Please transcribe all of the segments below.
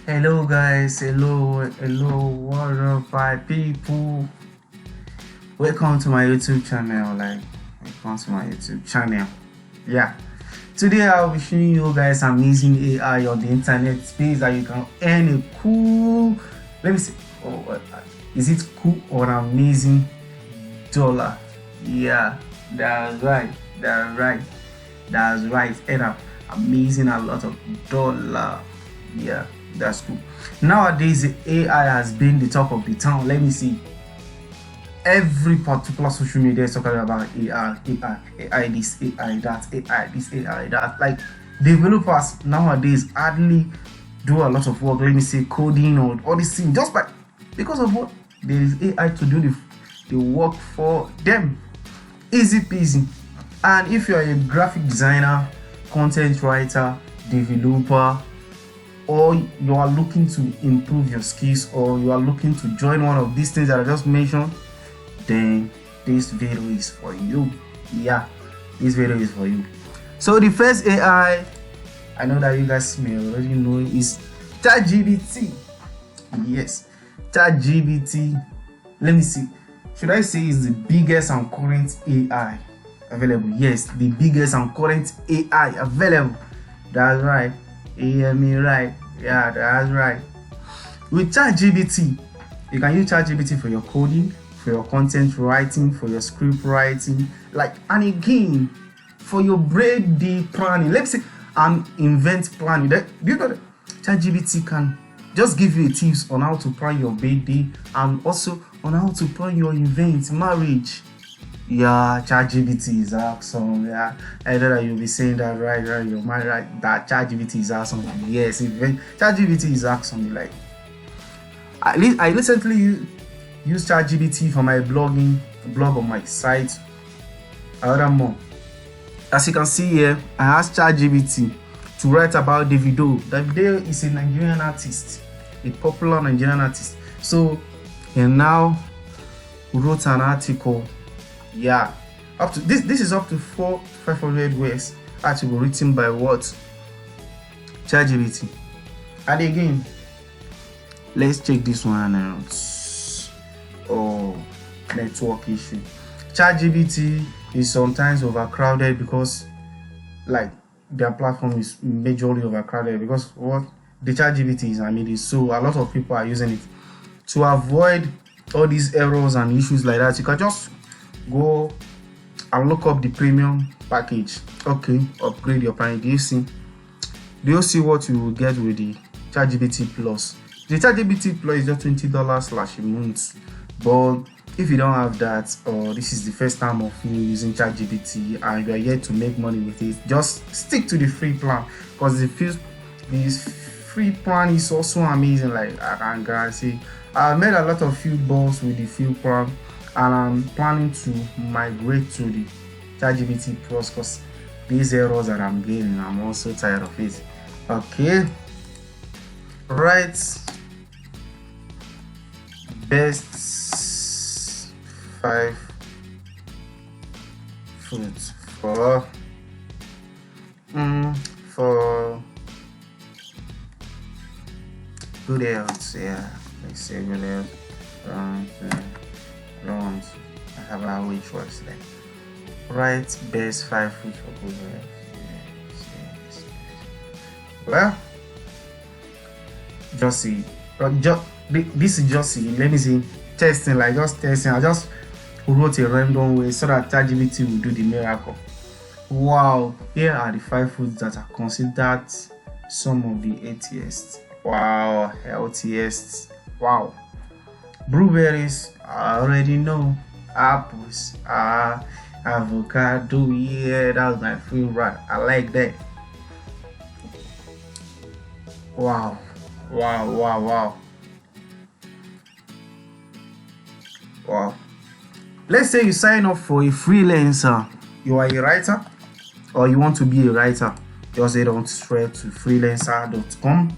Hello guys, hello, what up my people? Welcome to my YouTube channel, Yeah, today I'll be showing you guys amazing AI on the internet space that you can earn a cool, let me see, is it cool or amazing dollar? Yeah, that's right, and amazing a lot of dollar. Yeah, that's cool. Nowadays AI has been the talk of the town. Let me see, every particular social media is talking about AI this, AI that, AI this, AI that. Like, developers nowadays hardly do a lot of work, let me say coding or all these things, just because of what, there is AI to do the work for them. Easy peasy. And if you are a graphic designer, content writer, developer, or you are looking to improve your skills, or you are looking to join one of these things that I just mentioned, then this video is for you. Yeah, this video is for you. So the first AI, I know that you guys may already know, is ChatGPT. Yes, ChatGPT. Let me see, should I say is the biggest and current AI available? Yes, the biggest and current AI available. That's right. You hear me right? Yeah, that's right. With ChatGPT, you can use ChatGPT for your coding, for your content writing, for your script writing, and again for your brain day planning. Let's say event planning. Do you know that ChatGPT can just give you tips on how to plan your birthday and also on how to plan your event, marriage. Yeah, ChatGPT is awesome. Yeah, I know that you'll be saying that, right? You're right. That ChatGPT is awesome. Yes, ChatGPT is awesome. Like, I recently used ChatGPT for my blog on my site. Another more. As you can see here, I asked ChatGPT to write about Davido. Davido is a Nigerian artist, a popular Nigerian artist. So he now wrote an article. Yeah, up to this is up to 500 words. Article written by what? ChatGPT. And again, let's check this one out. Oh, network issue. ChatGPT is sometimes overcrowded because, like, their platform is majorly overcrowded because what the ChatGPT is, so a lot of people are using it. To avoid all these errors and issues like that, you can just go and look up the premium package. Okay, upgrade your plan. Do you see what you will get with the ChatGPT Plus? The ChatGPT Plus is just $20 a month. But if you don't have that, or this is the first time of you using ChatGPT and you are yet to make money with it, just stick to the free plan, because this free plan is also amazing. Like, I can guarantee, I made a lot of field balls with the free plan, and I'm planning to migrate to the ChatGPT Plus because these errors that I'm getting, I'm also tired of it. Okay, right, best 5 foods for good health. Yeah, let's say good health. I have a way choice there. Right, best 5 foods for good health. Yes. Well, just see. This is just see. Let me see. Testing. I just wrote a random way so that ChatGPT will do the miracle. Wow. Here are the 5 foods that are considered some of the healthiest. Wow, healthiest. Wow. Blueberries, I already know. Apples, avocado, yeah, that's my favorite. I like that. Wow. Let's say you sign up for a freelancer. You are a writer, or you want to be a writer. Just head on straight to freelancer.com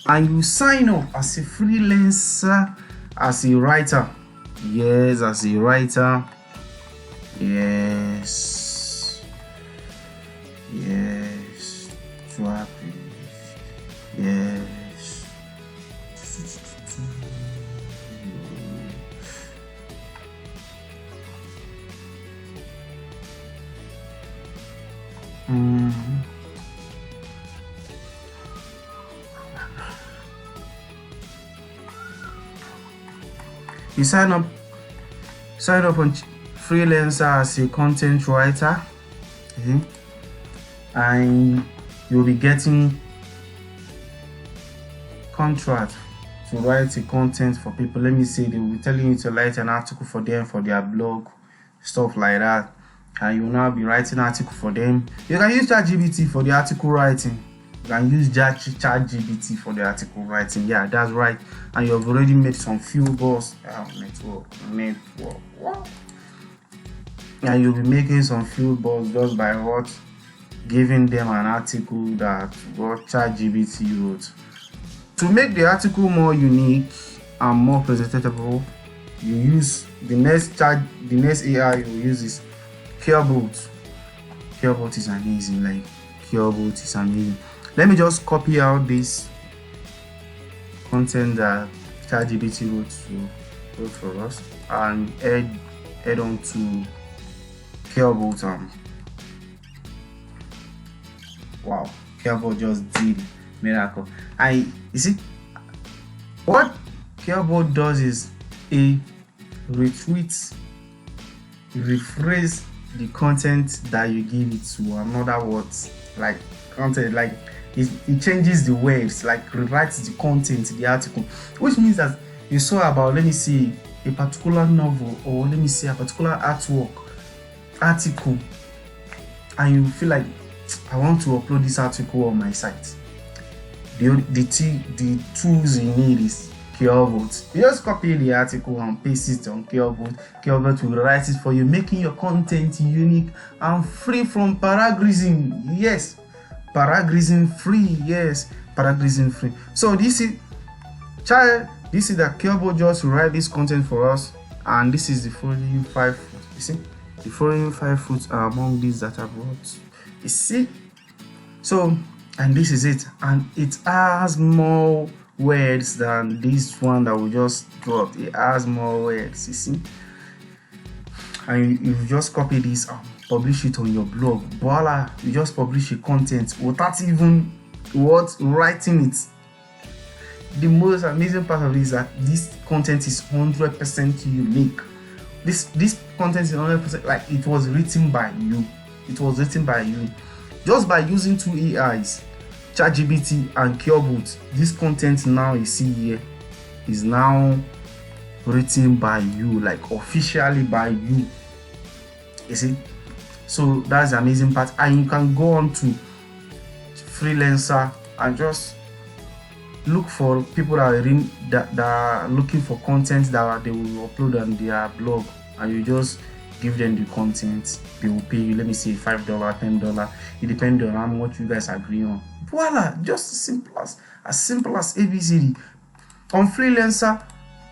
and you sign up as a freelancer, as a writer. Yes, as a writer. Yes. Swap. Yes. you sign up on freelancer as a content writer, and you'll be getting contract to write a content for people. Let me say they will be telling you to write an article for them for their blog, stuff like that, and you will now be writing an article for them. You can use ChatGPT for the article writing. You can use ChatGPT for the article writing. Yeah, that's right. And you have already made some few balls. Network. And you'll be making some few balls just by what? Giving them an article that what ChatGPT wrote. To make the article more unique and more presentable, you use the next AI you use is Curebot. Curebot is amazing. Like Curebot is amazing. Let me just copy out this content that ChatGPT wrote for us and add on to Curebot. Wow, Curebot just did miracle. You see what Curebot does is a retweets, rephrase the content that you give it to another words, like content, like it changes the words, like rewrites the content, the article, which means that you saw about, let me see, a particular novel, or let me say a particular article, and you feel like I want to upload this article on my site. The tools you need is Curebot. You just copy the article and paste it on Curebot. Curebot will write it for you, making your content unique and free from paraphrasing. Yes, paraphrasing free. Yes, paraphrasing free. So this is that Curebot just write this content for us, and this is the following 5 foot. You see, the following 5 foot are among these that I brought. You see, so. And this is it, and it has more words than this one that we just dropped. It has more words, you see. And you just copy this and publish it on your blog. Voila, you just publish a content without even writing it. The most amazing part of it is that this content is 100% unique. This content is 100%, like it was written by you. It was written by you. Just by using 2 AIs, ChatGPT and Curebot, this content now you see here is now written by you, like officially by you. You see, so that's the amazing part. And you can go on to freelancer and just look for people that are looking for content that they will upload on their blog, and you just give them the content. They will pay you, let me say $5, $10. It depends on how much you guys agree on. Voila, just as simple as ABCD. On freelancer,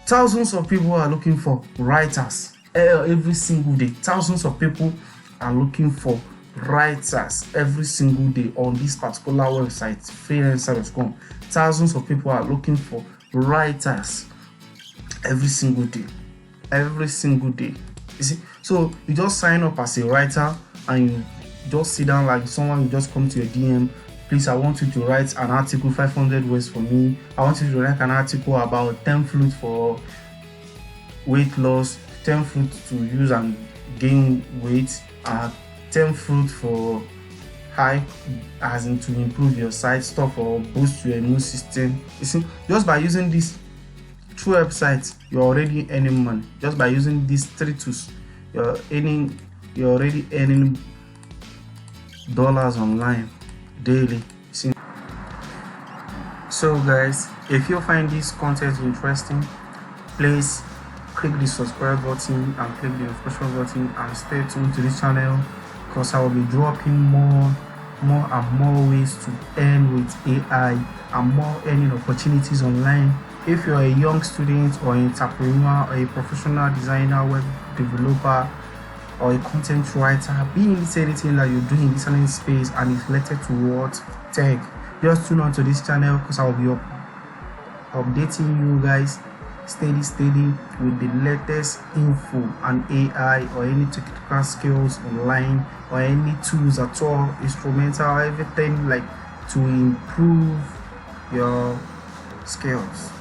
thousands of people are looking for writers every single day. Thousands of people are looking for writers every single day on this particular website, freelancer.com. Thousands of people are looking for writers every single day. You see, so you just sign up as a writer and you just sit down like someone. You just come to your DM. Please, I want you to write an article, 500 words for me. I want you to write an article about 10 fruits for weight loss, 10 fruits to use and gain weight, 10 fruits for high, as in to improve your site stuff or boost your immune system. You see, just by using this through websites, you're already earning money. Just by using these 3 tools, you're already earning dollars online daily. See? So guys, if you find this content interesting, please click the subscribe button and click the notification button and stay tuned to this channel, because I will be dropping more and more ways to earn with AI and more earning opportunities online. If you're a young student or entrepreneur or a professional designer, web developer, or a content writer, being anything that you're doing in this online space and is related to what tech, just tune on to this channel, because I will be updating you guys steady with the latest info and AI or any technical skills online or any tools at all, instrumental, everything like to improve your skills.